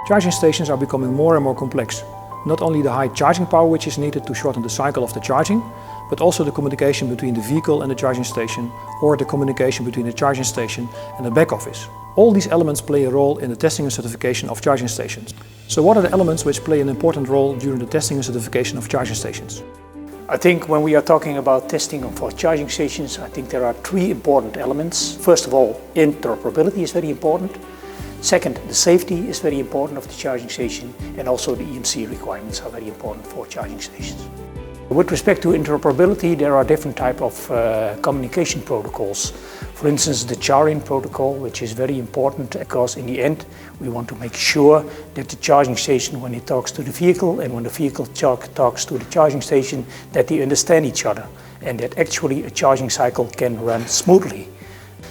Charging stations are becoming more and more complex. Not only the high charging power which is needed to shorten the cycle of the charging, but also the communication between the vehicle and the charging station, or the communication between the charging station and the back office. All these elements play a role in the testing and certification of charging stations. So what are the elements which play an important role during the testing and certification of charging stations? I think when we are talking about testing for charging stations, I think there are three important elements. First of all, interoperability is very important. Second, the safety is very important of the charging station, and also the EMC requirements are very important for charging stations. With respect to interoperability, there are different types of communication protocols. For instance, the shorten protocol, which is very important because in the end we want to make sure that the charging station, when it talks to the vehicle and when the vehicle talks to the charging station, that they understand each other and that actually a charging cycle can run smoothly.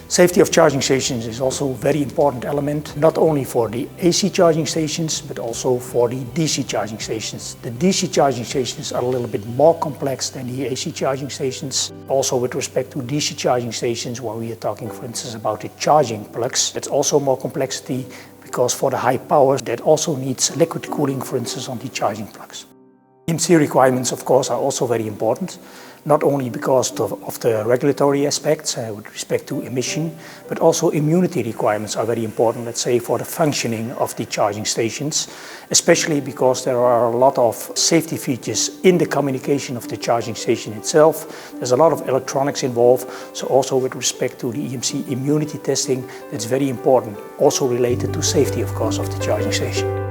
Safety of charging stations is also a very important element, not only for the AC charging stations, but also for the DC charging stations. The DC charging stations are a little bit more complex than the AC charging stations. Also with respect to DC charging stations, when we are talking, for instance, about the charging plugs, that's also more complexity because for the high powers, that also needs liquid cooling, for instance, on the charging plugs. EMC requirements, of course, are also very important, not only because of the regulatory aspects with respect to emission, but also immunity requirements are very important, let's say, for the functioning of the charging stations, especially because there are a lot of safety features in the communication of the charging station itself. There's a lot of electronics involved, so also with respect to the EMC immunity testing, that's very important, also related to safety, of course, of the charging station.